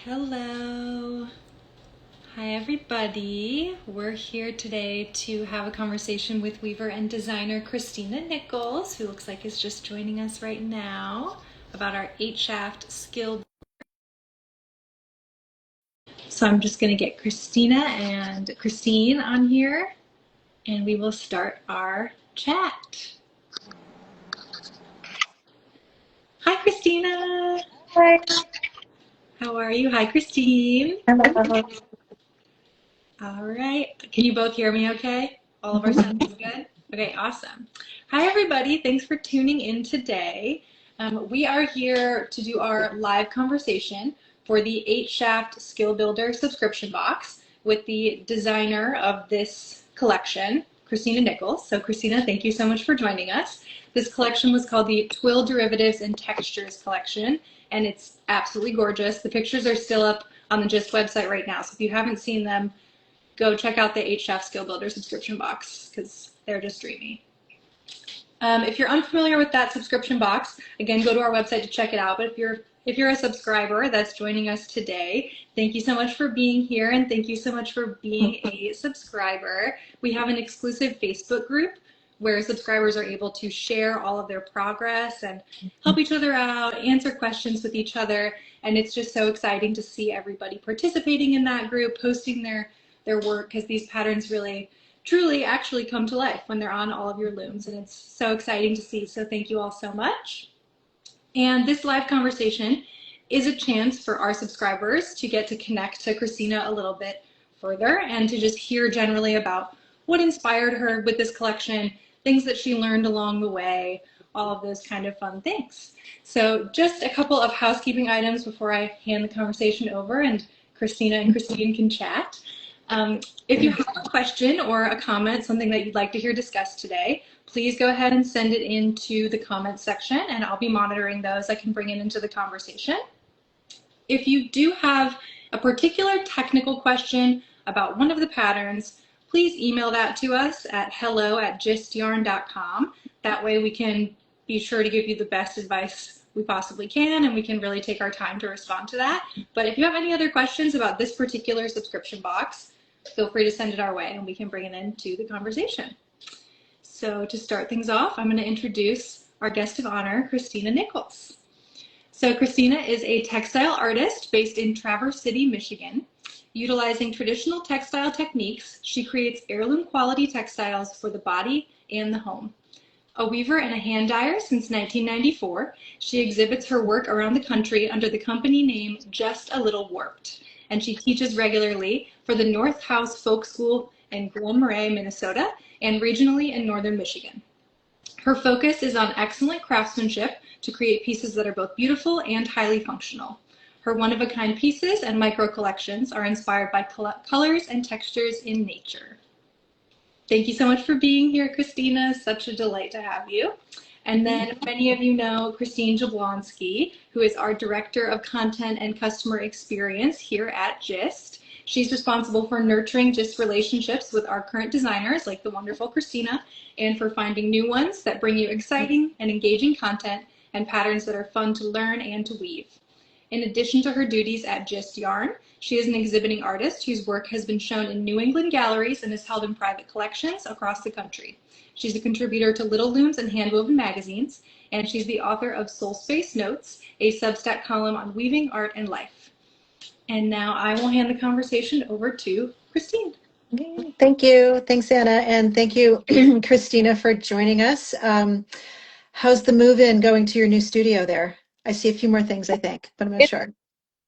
Hello. Hi, everybody. We're here today to have a conversation with weaver and designer Kristina Nichols, who looks like is just joining us right now, about our 8-shaft skill. So I'm just going to get Kristina and Christine on here, and we will start our chat. Hi, Kristina. Hi. How are you? Hi, Christine. Hello. All right. Can you both hear me okay? All of our Mhm. sounds good? Okay, awesome. Hi, everybody. Thanks for tuning in today. We are here to do our live conversation for the 8-shaft Skill Builder subscription box with the designer of this collection, Kristina Nichols. So, Kristina, thank you so much for joining us. This collection was called the Twill Derivatives and Textures collection, and it's absolutely gorgeous. The pictures are still up on the GIST website right now, so if you haven't seen them, go check out the 8-shaft Skill Builder subscription box because they're just dreamy. If you're unfamiliar with that subscription box, again, go to our website to check it out. But if you're a subscriber that's joining us today, thank you so much for being here, and thank you so much for being a subscriber. We have an exclusive Facebook group where subscribers are able to share all of their progress and help each other out, answer questions with each other, and it's just so exciting to see everybody participating in that group, posting their work, because these patterns really truly actually come to life when they're on all of your looms, and it's so exciting to see. So thank you all so much. And this live conversation is a chance for our subscribers to get to connect to Kristina a little bit further and to just hear generally about what inspired her with this collection, things that she learned along the way, all of those kind of fun things. So just a couple of housekeeping items before I hand the conversation over and Kristina and Christine can chat. If you have a question or a comment, something that you'd like to hear discussed today, please go ahead and send it into the comments section, and I'll be monitoring those. I can bring it into the conversation. If you do have a particular technical question about one of the patterns, please email that to us at hello@gistyarn.com. That way we can be sure to give you the best advice we possibly can, and we can really take our time to respond to that. But if you have any other questions about this particular subscription box, feel free to send it our way and we can bring it into the conversation. So to start things off, I'm going to introduce our guest of honor, Kristina Nichols. So Kristina is a textile artist based in Traverse City, Michigan. Utilizing traditional textile techniques, she creates heirloom quality textiles for the body and the home. A weaver and a hand dyer since 1994, she exhibits her work around the country under the company name Just a Little Warped, and she teaches regularly for the North House Folk School in Glen Marais, Minnesota, and regionally in northern Michigan. Her focus is on excellent craftsmanship to create pieces that are both beautiful and highly functional. Her one-of-a-kind pieces and micro collections are inspired by colors and textures in nature. Thank you so much for being here, Kristina. Such a delight to have you. And then many of you know Christine Jablonski, who is our Director of Content and Customer Experience here at GIST. She's responsible for nurturing GIST relationships with our current designers, like the wonderful Kristina, and for finding new ones that bring you exciting and engaging content and patterns that are fun to learn and to weave. In addition to her duties at Gist Yarn, she is an exhibiting artist whose work has been shown in New England galleries and is held in private collections across the country. She's a contributor to Little Looms and Handwoven magazines, and she's the author of Soul Space Notes, a Substack column on weaving, art, and life. And now I will hand the conversation over to Christine. Thank you. Thanks, Anna. And thank you, Christina, for joining us. How's the move-in going to your new studio there? I see a few more things, I think, but I'm not It's sure.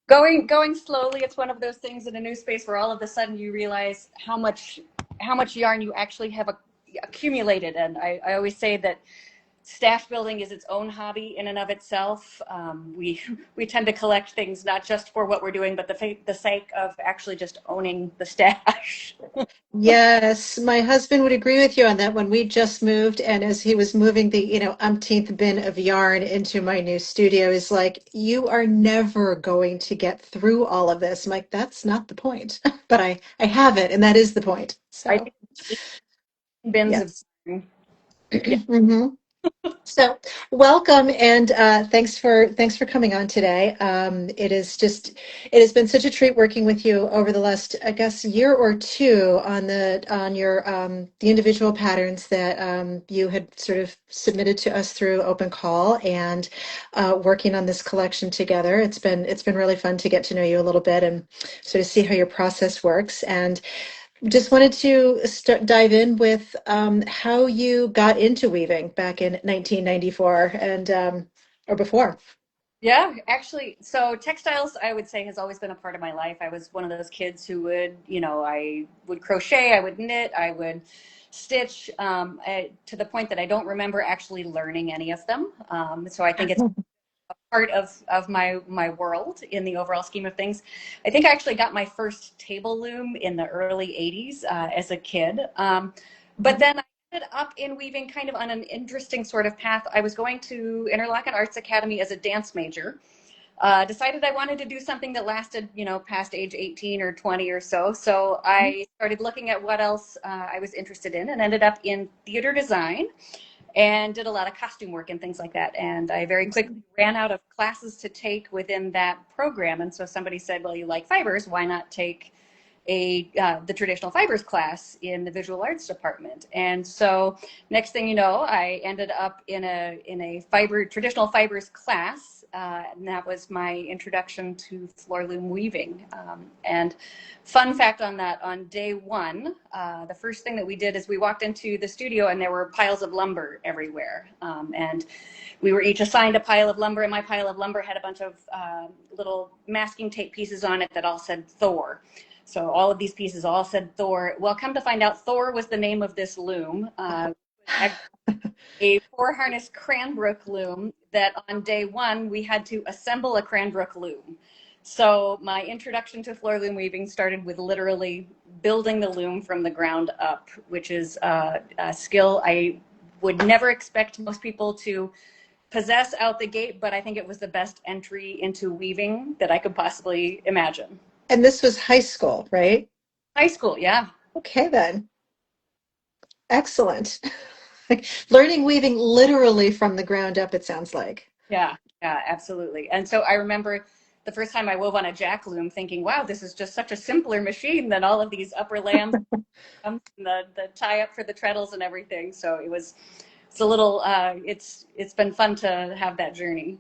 going slowly. It's one of those things in a new space where all of a sudden you realize how much yarn you actually have accumulated. And I always say that staff building is its own hobby in and of itself. We tend to collect things not just for what we're doing, but the sake of actually just owning the stash. Yes, my husband would agree with you on that when we just moved, and as he was moving the, umpteenth bin of yarn into my new studio, he's like, "You are never going to get through all of this." I'm like, "That's not the point," but I have it, and that is the point. I So, think 8 bins of yes. yarn. Yeah. hmm So, welcome and thanks for coming on today. It has been such a treat working with you over the last, I guess, year or two on the individual patterns that you had sort of submitted to us through Open Call and working on this collection together. It's been really fun to get to know you a little bit and sort of see how your process works. And just wanted to dive in with how you got into weaving back in 1994 and or before. Yeah, actually, so textiles, I would say, has always been a part of my life. I was one of those kids who would, I would crochet, I would knit, I would stitch, to the point that I don't remember actually learning any of them. So I think it's part of my world in the overall scheme of things. I think I actually got my first table loom in the early 80s as a kid. But then I ended up in weaving kind of on an interesting sort of path. I was going to Interlochen Arts Academy as a dance major. Decided I wanted to do something that lasted, past age 18 or 20 or so. So I started looking at what else I was interested in and ended up in theater design and did a lot of costume work and things like that. And I very quickly ran out of classes to take within that program. And so somebody said, well, you like fibers, why not take the traditional fibers class in the visual arts department? And so next thing you know, I ended up in a traditional fibers class. And that was my introduction to floor loom weaving. And fun fact on that, on day one, the first thing that we did is we walked into the studio and there were piles of lumber everywhere. And we were each assigned a pile of lumber, and my pile of lumber had a bunch of little masking tape pieces on it that all said Thor. So all of these pieces all said Thor. Well, come to find out, Thor was the name of this loom. A four harness Cranbrook loom that on day one we had to assemble a Cranbrook loom. So my introduction to floor loom weaving started with literally building the loom from the ground up, which is a skill I would never expect most people to possess out the gate, but I think it was the best entry into weaving that I could possibly imagine. And this was high school, right? High school, yeah. Okay, then. Excellent. Learning weaving literally from the ground up, it sounds like. Yeah, yeah, absolutely. And so I remember the first time I wove on a jack loom thinking, wow, this is just such a simpler machine than all of these upper lambs and the tie up for the treadles and everything. So it's a little it's been fun to have that journey.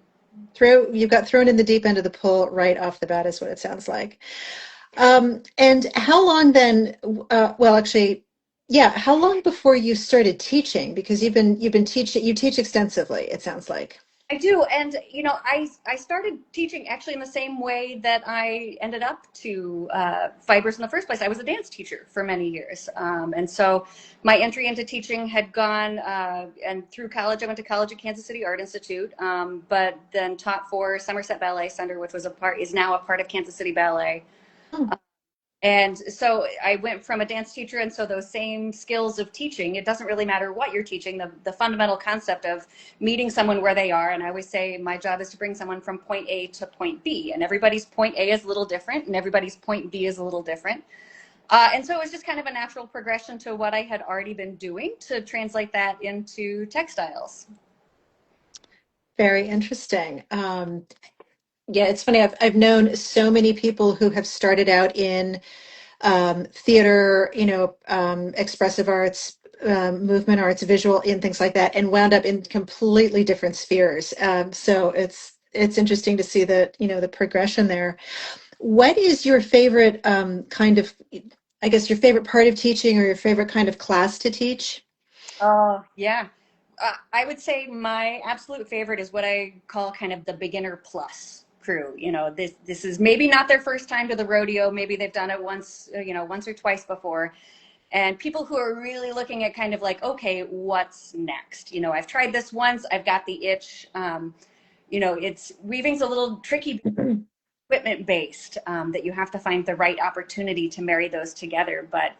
You got thrown in the deep end of the pool right off the bat, is what it sounds like. And how long then, well, actually, yeah, how long before you started teaching? Because you've been teaching, you teach extensively, it sounds like. I do. And, I started teaching actually in the same way that I ended up to fibers in the first place. I was a dance teacher for many years. And so my entry into teaching had gone, and through college, I went to college at Kansas City Art Institute, but then taught for Somerset Ballet Center, which is now a part of Kansas City Ballet. Oh, And so I went from a dance teacher, and so those same skills of teaching, it doesn't really matter what you're teaching, the fundamental concept of meeting someone where they are. And I always say my job is to bring someone from point A to point B, and everybody's point A is a little different, and everybody's point B is a little different. And so it was just kind of a natural progression to what I had already been doing to translate that into textiles. very interesting. Yeah, it's funny. I've known so many people who have started out in theater, expressive arts, movement arts, visual, and things like that, and wound up in completely different spheres. So it's interesting to see the progression there. What is your favorite kind of, I guess, your favorite part of teaching or your favorite kind of class to teach? Oh, yeah. I would say my absolute favorite is what I call kind of the beginner plus crew. This is maybe not their first time to the rodeo. Maybe they've done it once or twice before. And people who are really looking at kind of like, okay, what's next? I've tried this once. I've got the itch. It's weaving's a little tricky, equipment based, that you have to find the right opportunity to marry those together. But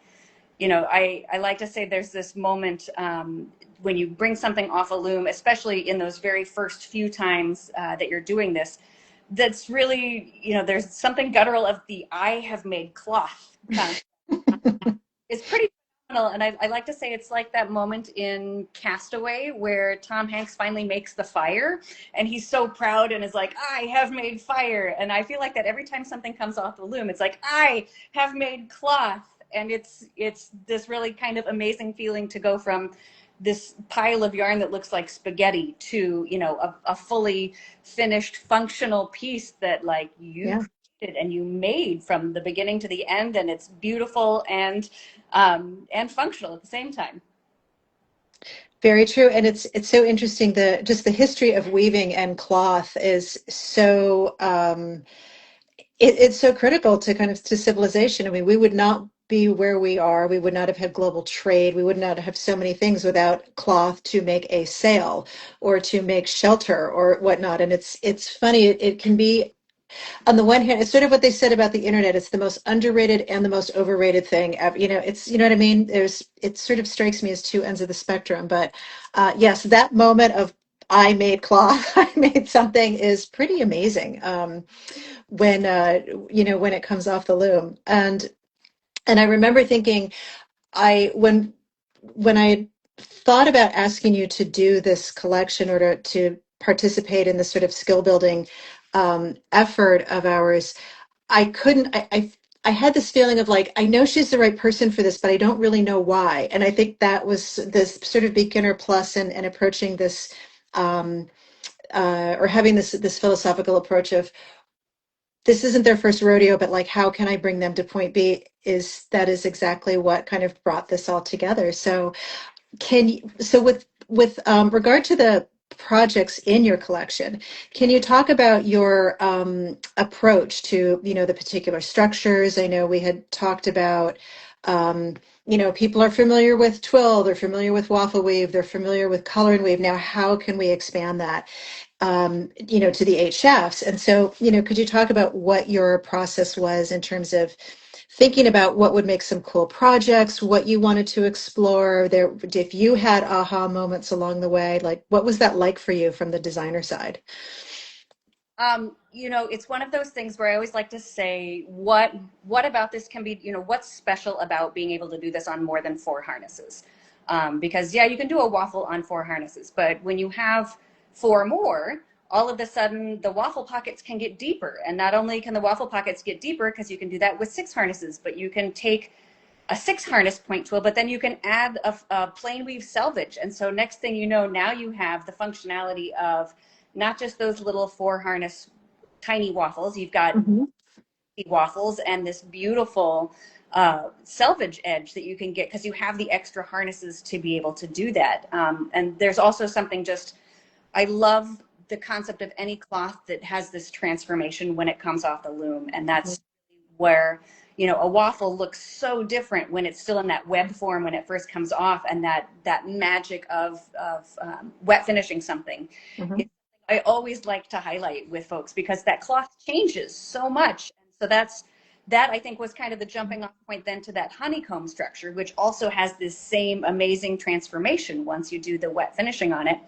I like to say there's this moment when you bring something off a loom, especially in those very first few times that you're doing this, that's really, there's something guttural of the I have made cloth. It's pretty And I like to say it's like that moment in Castaway where Tom Hanks finally makes the fire and he's so proud and is like, I have made fire. And I feel like that every time something comes off the loom, it's like, I have made cloth. And it's this really kind of amazing feeling to go from this pile of yarn that looks like spaghetti to, you know, a fully finished functional piece that like you Yeah. created and you made from the beginning to the end, and it's beautiful and functional at the same time. Very true. And it's so interesting. The history of weaving and cloth is so it's so critical to kind of to civilization. I mean, we would not be where we are. We would not have had global trade. We would not have so many things without cloth to make a sail or to make shelter or whatnot. And it's funny. It can be, on the one hand, it's sort of what they said about the internet. It's the most underrated and the most overrated thing ever. You know, it's, you know what I mean? It sort of strikes me as two ends of the spectrum. But yes, that moment of I made cloth, I made something is pretty amazing. When you know, when it comes off the loom. And I remember thinking, I when I thought about asking you to do this collection or to participate in this sort of skill building effort of ours, I couldn't. I had this feeling of like, I know she's the right person for this, but I don't really know why. And I think that was this sort of beginner plus and approaching this or having this philosophical approach of this isn't their first rodeo, but like, how can I bring them to point B? Is exactly what kind of brought this all together. So with regard to the projects in your collection, can you talk about your approach to, you know, the particular structures? I know we had talked about, you know, people are familiar with twill, they're familiar with waffle weave, they're familiar with color and weave. Now, how can we expand that? You know, to the eight shafts. And so, you know, could you talk about what your process was in terms of thinking about what would make some cool projects, what you wanted to explore there, if you had aha moments along the way, like what was that like for you from the designer side? You know, it's one of those things where I always like to say, what about this can be, you know, what's special about being able to do this on more than four harnesses? Because yeah, you can do a waffle on four harnesses, but when you have four more, all of a sudden the waffle pockets can get deeper. And not only can the waffle pockets get deeper because you can do that with six harnesses, but you can take a six harness point tool, but then you can add a plain weave selvage. And so next thing you know, now you have the functionality of not just those little four harness tiny waffles. You've got Mhm. waffles and this beautiful selvage edge that you can get because you have the extra harnesses to be able to do that. And there's also something just, I love the concept of any cloth that has this transformation when it comes off the loom. And that's where, you know, a waffle looks so different when it's still in that web form when it first comes off, and that magic of wet finishing something. Mhm. It's, I always like to highlight with folks because that cloth changes so much. And so that I think was kind of the jumping off point then to that honeycomb structure, which also has this same amazing transformation once you do the wet finishing on it.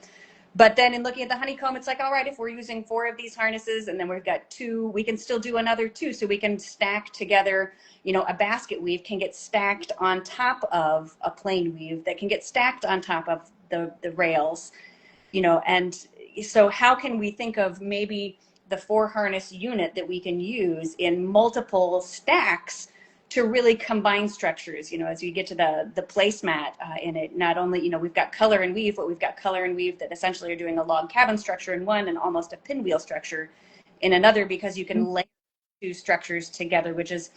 But then in looking at the honeycomb, it's like, all right, if we're using four of these harnesses and then we've got two, we can still do another two. So we can stack together, you know, a basket weave can get stacked on top of a plain weave that can get stacked on top of the rails, you know. And so how can we think of maybe the four harness unit that we can use in multiple stacks to really combine structures, you know, as you get to the placemat in it. Not only, you know, we've got color and weave, but we've got color and weave that essentially are doing a log cabin structure in one and almost a pinwheel structure in another, because you can lay two structures together, which is,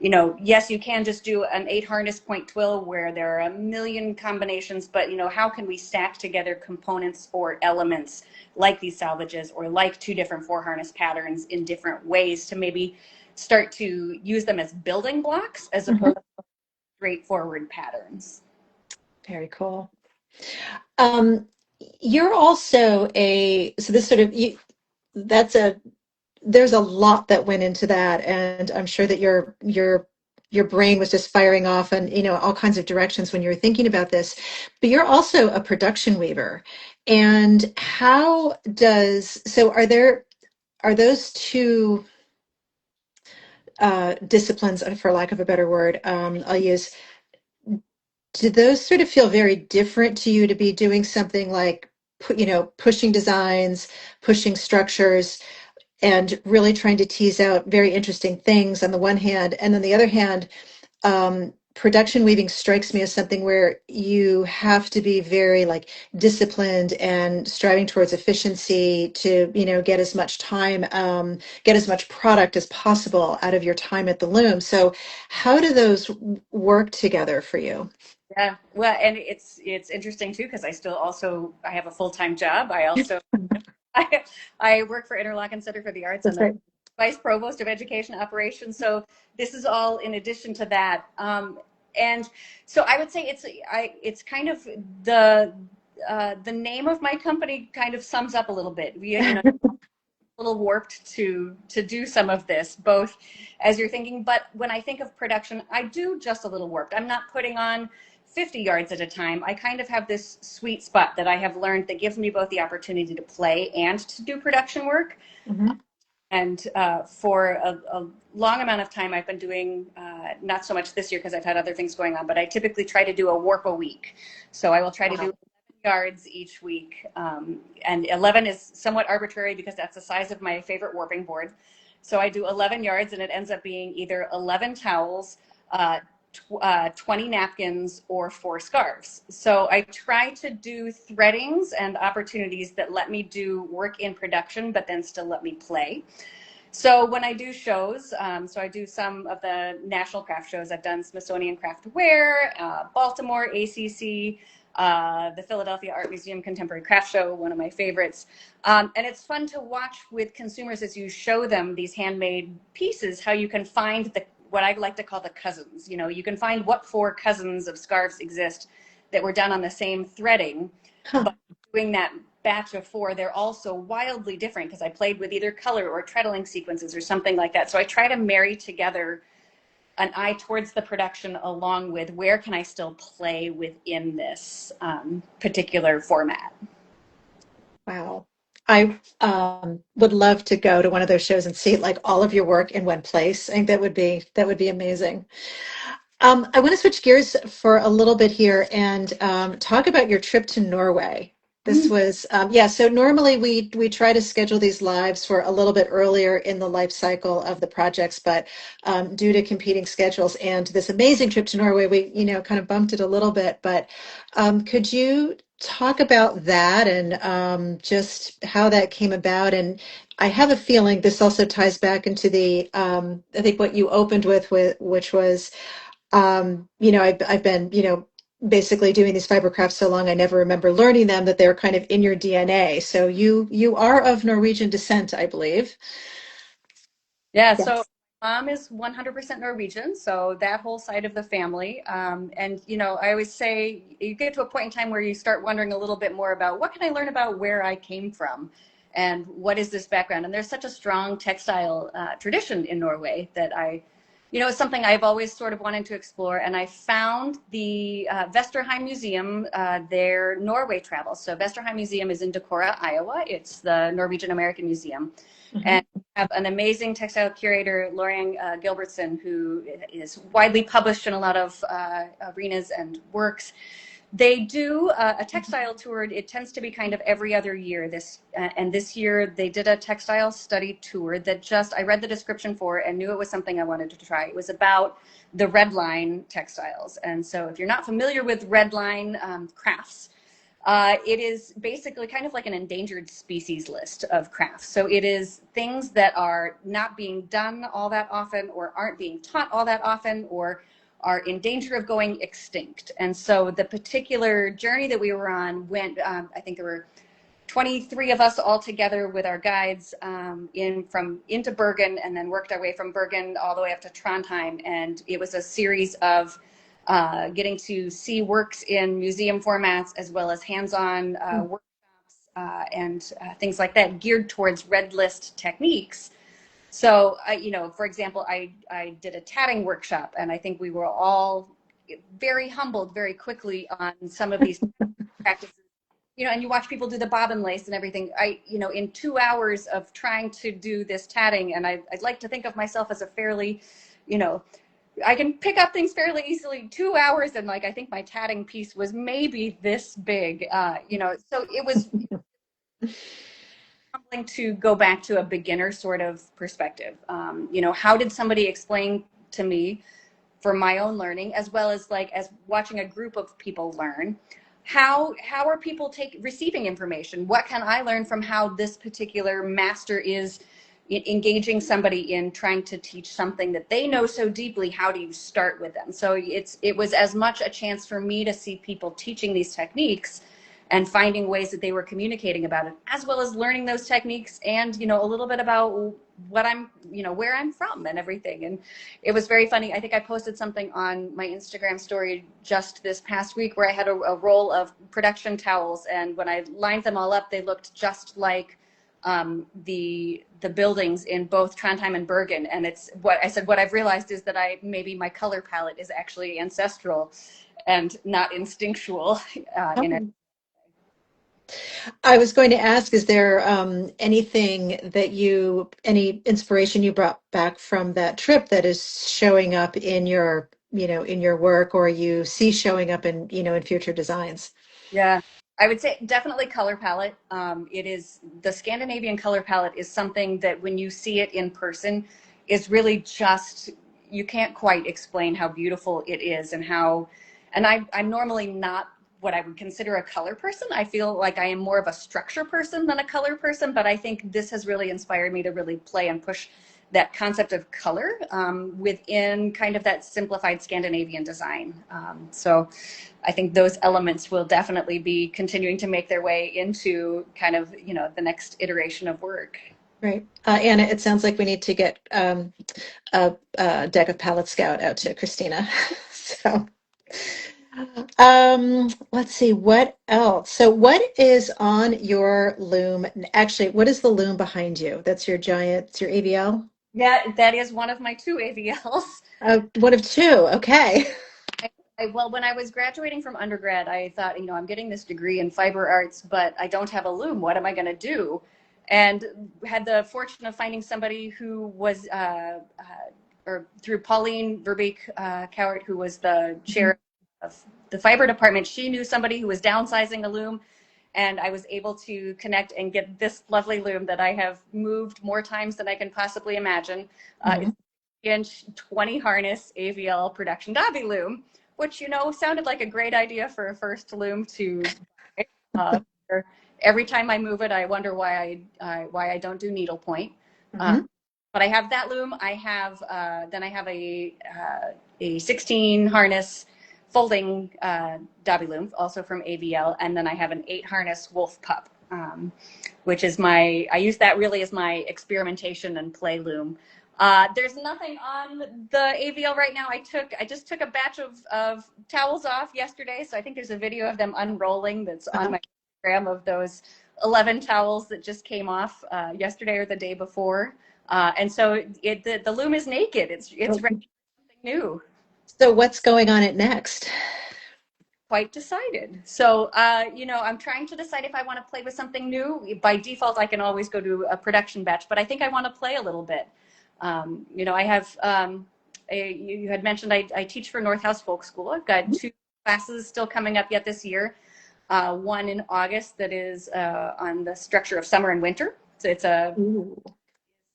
you know, yes, you can just do an 8 harness point twill where there are a million combinations, but, you know, how can we stack together components or elements like these salvages or like two different 4 harness patterns in different ways to maybe start to use them as building blocks as Mhm. opposed to straightforward patterns. Very cool. Um, you're also so this sort of, that's there's a lot that went into that, and I'm sure that your brain was just firing off and, you know, all kinds of directions when you were thinking about this. But you're also a production weaver. And are those two disciplines, for lack of a better word, I'll use, do those sort of feel very different to you to be doing something like, pushing designs, pushing structures, and really trying to tease out very interesting things on the one hand, and on the other hand, production weaving strikes me as something where you have to be very like disciplined and striving towards efficiency to, get as much time, get as much product as possible out of your time at the loom. So how do those work together for you? Yeah, well, and it's interesting too because I have a full-time job. I also I work for Interlochen Center for the Arts and That's the right. Vice Provost of Education Operations. So this is all in addition to that. And so I would say it's kind of the name of my company kind of sums up a little bit. A little warped to do some of this, both as you're thinking, but when I think of production, I do just a little warped. I'm not putting on 50 yards at a time. I kind of have this sweet spot that I have learned that gives me both the opportunity to play and to do production work. Mhm. And for a long amount of time, I've been doing, not so much this year because I've had other things going on, but I typically try to do a warp a week. So I will try to do 11 yards each week. And 11 is somewhat arbitrary because that's the size of my favorite warping board. So I do 11 yards and it ends up being either 11 towels, 20 napkins, or 4 scarves. So I try to do threadings and opportunities that let me do work in production, but then still let me play. So when I do shows, so I do some of the national craft shows. I've done Smithsonian Craft Wear, Baltimore, ACC, the Philadelphia Art Museum Contemporary Craft Show, one of my favorites. And it's fun to watch with consumers as you show them these handmade pieces, how you can find what I like to call the cousins. You can find what 4 cousins of scarves exist that were done on the same threading, Huh. but doing that batch of 4, they're also wildly different because I played with either color or treadling sequences or something like that. So I try to marry together an eye towards the production along with where can I still play within this particular format. Wow. I would love to go to one of those shows and see like all of your work in one place. I think that would be amazing. I want to switch gears for a little bit here and talk about your trip to Norway. This was, yeah, so normally we try to schedule these lives for a little bit earlier in the life cycle of the projects, but due to competing schedules and this amazing trip to Norway, we, kind of bumped it a little bit. But could you talk about that and just how that came about? And I have a feeling this also ties back into the, I think what you opened with which was I've been, basically doing these fiber crafts so long, I never remember learning them, that they're kind of in your DNA. So you are of Norwegian descent, I believe. Yeah, so Yes. mom is 100% Norwegian, so that whole side of the family. And, I always say you get to a point in time where you start wondering a little bit more about what can I learn about where I came from and what is this background. And there's such a strong textile tradition in Norway that it's something I've always sort of wanted to explore. And I found the Vesterheim Museum, their Norway travel. So Vesterheim Museum is in Decorah, Iowa. It's the Norwegian American Museum. Mhm. And have an amazing textile curator, Lorraine Gilbertson, who is widely published in a lot of arenas and works. They do a textile tour. It tends to be kind of every other year. This year they did a textile study tour that I read the description for and knew it was something I wanted to try. It was about the red line textiles. And so if you're not familiar with red line crafts, it is basically kind of like an endangered species list of crafts. So it is things that are not being done all that often or aren't being taught all that often or are in danger of going extinct. And so the particular journey that we were on went, I think there were 23 of us all together with our guides into Bergen, and then worked our way from Bergen all the way up to Trondheim. And it was a series of getting to see works in museum formats as well as hands-on workshops and things like that geared towards red list techniques. So, for example, I did a tatting workshop, and I think we were all very humbled very quickly on some of these practices. And you watch people do the bobbin lace and everything. In 2 hours of trying to do this tatting, and I'd like to think of myself as a fairly, I can pick up things fairly easily. 2 hours, and like I think my tatting piece was maybe this big, you know. So it was humbling to go back to a beginner sort of perspective. You know, how did somebody explain to me for my own learning, as well as like as watching a group of people learn? How are people receiving information? What can I learn from how this particular master is engaging somebody in trying to teach something that they know so deeply? How do you start with them? So it was as much a chance for me to see people teaching these techniques and finding ways that they were communicating about it, as well as learning those techniques and, you know, a little bit about what I'm, you know, where I'm from and everything. And it was very funny. I think I posted something on my Instagram story just this past week where I had a roll of production towels, and when I lined them all up, they looked just like the buildings in both Trondheim and Bergen. And it's what I said, what I've realized is that maybe my color palette is actually ancestral and not instinctual in it. Oh. I was going to ask, is there anything that any inspiration you brought back from that trip that is showing up in your, in your work, or you see showing up in, in future designs? Yeah, I would say definitely color palette. It is the Scandinavian color palette is something that when you see it in person is really just, you can't quite explain how beautiful it is and how, and I'm normally not what I would consider a color person. I feel like I am more of a structure person than a color person, but I think this has really inspired me to really play and push that concept of color within kind of that simplified Scandinavian design. So I think those elements will definitely be continuing to make their way into kind of, you know, the next iteration of work. Right. Anna, it sounds like we need to get a deck of Palette Scout out to Christina. So, let's see, what else? So, what is on your loom? Actually, what is the loom behind you? That's your giant, it's your AVL? Yeah, that is one of my two AVLs. One of two. Okay. Well, when I was graduating from undergrad, I thought, you know, I'm getting this degree in fiber arts, but I don't have a loom. What am I going to do? And had the fortune of finding somebody who was, or through Pauline Verbeek Cowart, who was the Mhm. chair of the fiber department. She knew somebody who was downsizing a loom, and I was able to connect and get this lovely loom that I have moved more times than I can possibly imagine. It's Mhm. inch 20 harness AVL production Dobby loom, which, you know, sounded like a great idea for a first loom to uh, every time I move it, I wonder why I don't do needlepoint. Uh, Mhm. but I have that loom. I have then I have a 16 harness folding Dobby loom, also from AVL, and then I have an 8 harness wolf pup, which is I use that really as my experimentation and play loom. There's nothing on the AVL right now. I just took a batch of towels off yesterday, so I think there's a video of them unrolling that's on Uh-huh. my Instagram of those 11 towels that just came off yesterday or the day before. And so the loom is naked. It's ready for something new. So what's going on it next? Quite decided. So, you know, I'm trying to decide if I want to play with something new. By default, I can always go to a production batch, but I think I want to play a little bit. You know, I have, you had mentioned I teach for North House Folk School. I've got 2 classes still coming up yet this year. One in August that is on the structure of summer and winter. So Ooh.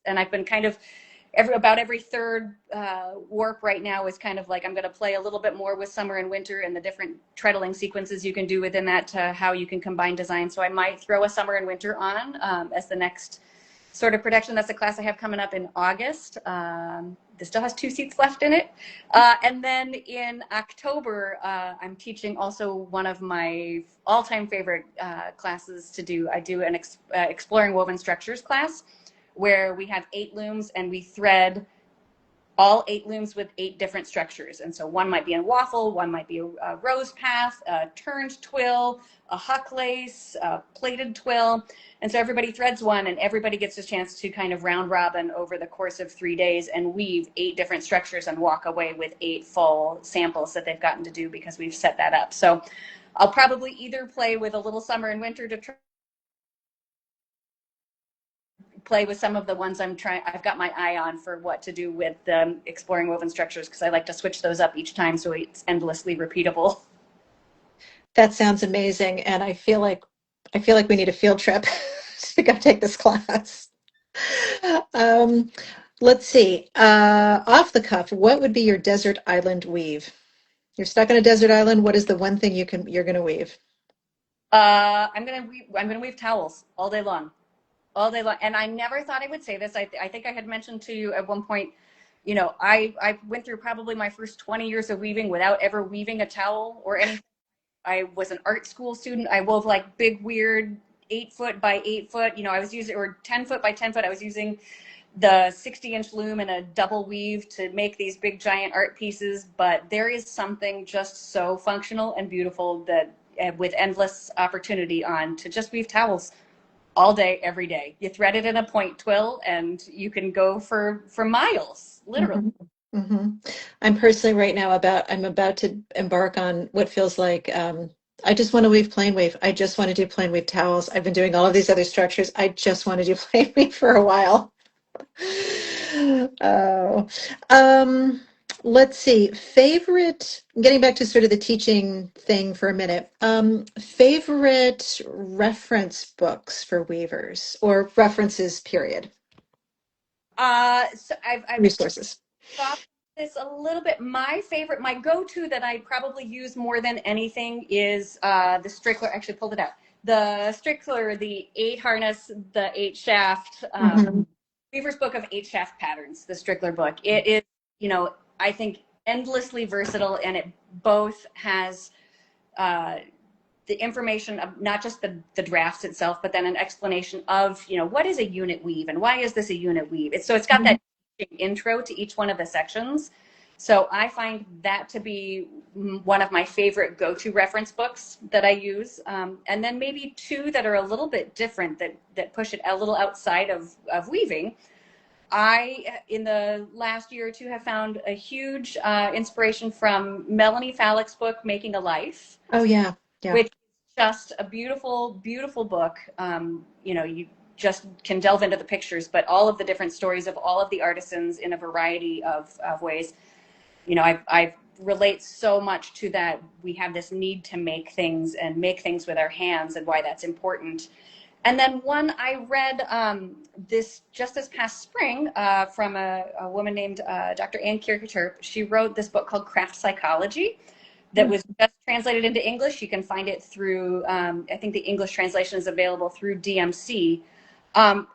and I've been kind of about every third work right now is kind of like I'm going to play a little bit more with summer and winter and the different treadling sequences you can do within that to how you can combine design. So I might throw a summer and winter on as the next sort of production. That's a class I have coming up in August. This still has 2 seats left in it. And then in October, I'm teaching also one of my all-time favorite classes to do. I do an exploring woven structures class where we have 8 looms and we thread all 8 looms with 8 different structures. And so one might be a waffle, one might be a rose path, a turned twill, a huck lace, a plaited twill. And so everybody threads one and everybody gets a chance to kind of round robin over the course of 3 days and weave 8 different structures and walk away with 8 full samples that they've gotten to do because we've set that up. So I'll probably either play with a little summer and winter to try play with some of the ones I've got my eye on for what to do with exploring woven structures, because I like to switch those up each time so it's endlessly repeatable. That sounds amazing, and I feel like we need a field trip to go take this class. Um, let's see. Off the cuff, what would be your desert island weave? You're stuck on a desert island. What is the one thing you're gonna weave? I'm gonna weave towels all day long, all day long. And I never thought I would say this. I think I had mentioned to you at one point, you know, I went through probably my first 20 years of weaving without ever weaving a towel or anything. I was an art school student. I wove like big, weird 8 foot by 8 foot. You know, I was using, or 10 foot by 10 foot. I was using the 60-inch loom and a double weave to make these big, giant art pieces. But there is something just so functional and beautiful that, with endless opportunity on, to just weave towels all day, every day. You thread it in a point twill, and you can go for miles, literally. Hmm. I'm personally right now I'm about to embark on what feels like I just want to weave plain weave. I just want to do plain weave towels. I've been doing all of these other structures. I just want to do plain weave for a while. Oh, um, let's see. Getting back to sort of the teaching thing for a minute. Favorite reference books for weavers or references, period, So I've resources. thought this a little bit. My go-to that I probably use more than anything is the Strickler. Actually, pulled it out. The Strickler, the 8 harness, the 8 shaft, Mhm. Weaver's Book of 8 shaft patterns. The Strickler book. It is, you know, I think endlessly versatile, and it both has uh, the information of not just the drafts itself, but then an explanation of, you know, what is a unit weave and why is this a unit weave. It's got that intro to each one of the sections. So I find that to be one of my favorite go-to reference books that I use. And then maybe two that are a little bit different, that push it a little outside of weaving. In the last year or two, have found a huge inspiration from Melanie Fallick's book, Making a Life, Oh yeah, yeah. which is just a beautiful, beautiful book. You know, you just can delve into the pictures, but all of the different stories of all of the artisans in a variety of ways. You know, I relate so much to that. We have this need to make things and make things with our hands, and why that's important. And then one I read this past spring from a woman named Dr. Ann Kierkegaard. She wrote this book called Craft Psychology that was just translated into English. You can find it through, I think the English translation is available through DMC. And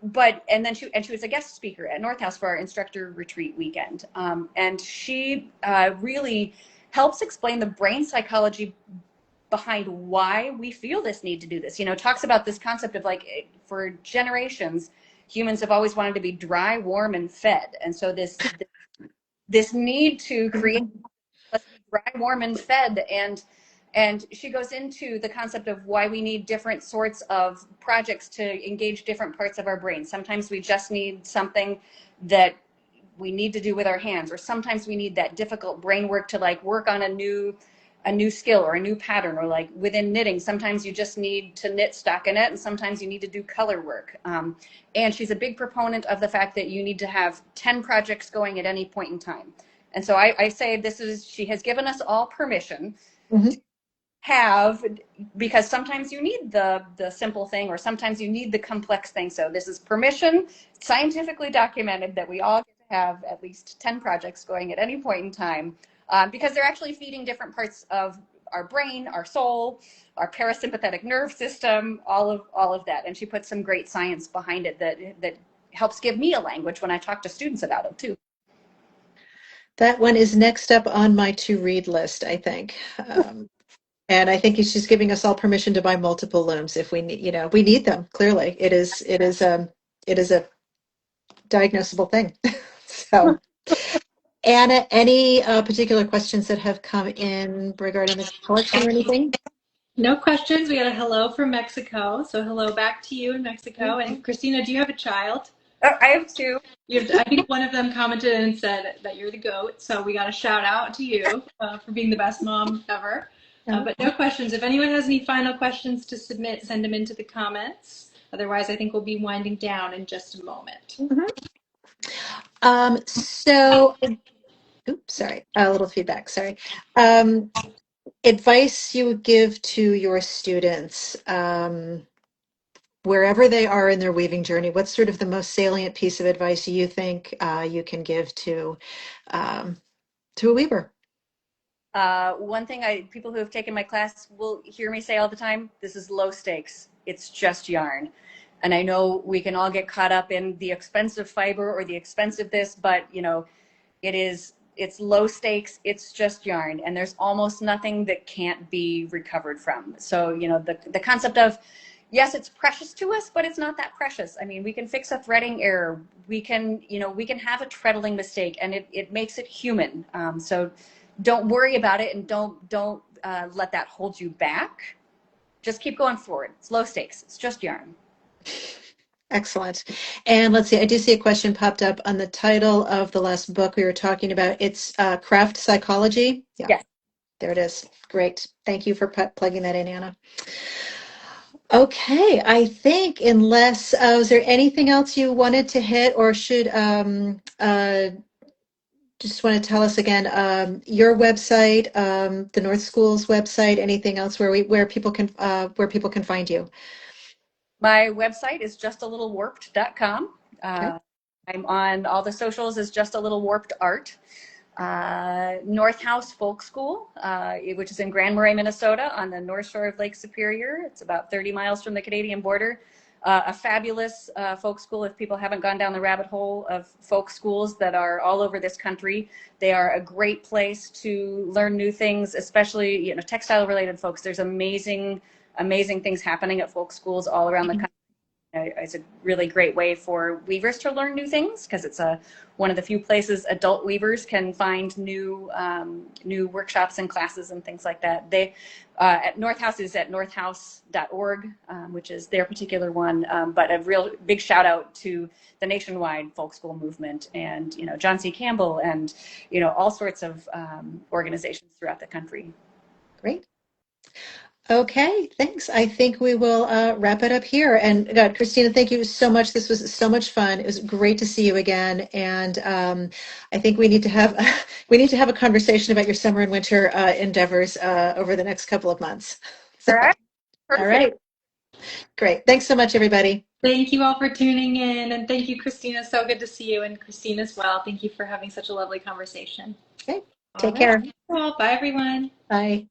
she was a guest speaker at Northhouse for our instructor retreat weekend. And she really helps explain the brain psychology behind why we feel this need to do this. You know, talks about this concept of, like, for generations, humans have always wanted to be dry, warm, and fed. And so this need to create, let's be dry, warm, and fed. And she goes into the concept of why we need different sorts of projects to engage different parts of our brain. Sometimes we just need something that we need to do with our hands, or sometimes we need that difficult brain work to, like, work on a new skill or a new pattern. Or, like, within knitting, sometimes you just need to knit stockinette, and sometimes you need to do color work. And she's a big proponent of the fact that you need to have 10 projects going at any point in time. And so I say she has given us all permission Mhm. to have, because sometimes you need the simple thing, or sometimes you need the complex thing. So this is permission, scientifically documented, that we all get to have at least 10 projects going at any point in time, because they're actually feeding different parts of our brain, our soul, our parasympathetic nerve system, all of that. And she puts some great science behind it that helps give me a language when I talk to students about it too. That one is next up on my to read list, I think. And I think she's giving us all permission to buy multiple looms if we need, we need them. Clearly, it is a diagnosable thing. So, Anna, any particular questions that have come in regarding the collection or anything? No questions. We got a hello from Mexico. So hello back to you in Mexico. And Kristina, do you have a child? Oh, I have two. I think one of them commented and said that you're the GOAT. So we got a shout out to you for being the best mom ever. No? But no questions. If anyone has any final questions to submit, send them into the comments. Otherwise, I think we'll be winding down in just a moment. So, oops, sorry, a little feedback, sorry. Advice you would give to your students, wherever they are in their weaving journey, what's sort of the most salient piece of advice you think you can give um, to a weaver? One thing people who have taken my class will hear me say all the time, this is low stakes. It's just yarn. And I know we can all get caught up in the expensive fiber or the expensive this, but it's low stakes. It's just yarn. And there's almost nothing that can't be recovered from. So, the concept of, yes, it's precious to us, but it's not that precious. I mean, we can fix a threading error. We can have a treadling mistake, and it makes it human. So don't worry about it, and don't let that hold you back. Just keep going forward. It's low stakes. It's just yarn. Excellent. And let's see, I do see a question popped up on the title of the last book we were talking about. It's Craft Psychology. Yeah, Yes. there it is. Great. Thank you for plugging that in, Anna. Okay, I think unless, is there anything else you wanted to hit, or should just want to tell us again, your website, the North School's website, anything else where people can find you? My website is justalittlewarped.com. Okay. I'm on all the socials as Just a Little Warped Art. North House Folk School, which is in Grand Marais, Minnesota, on the north shore of Lake Superior. It's about 30 miles from the Canadian border. A fabulous folk school. If people haven't gone down the rabbit hole of folk schools that are all over this country, they are a great place to learn new things, especially textile related folks. There's amazing things happening at folk schools all around the country. It's a really great way for weavers to learn new things, because it's one of the few places adult weavers can find new workshops and classes and things like that. They at North House is at northhouse.org, which is their particular one. But a real big shout out to the nationwide folk school movement, and John C. Campbell, and all sorts of organizations throughout the country. Great. Okay, thanks. I think we will wrap it up here. And God, Kristina, thank you so much. This was so much fun. It was great to see you again. And I think we need to have a conversation about your summer and winter endeavors over the next couple of months. So, All right. all right. Great. Thanks so much, everybody. Thank you all for tuning in, and thank you, Kristina. So good to see you, and Christine as well. Thank you for having such a lovely conversation. Okay. All Take right. care. Well, bye, everyone. Bye.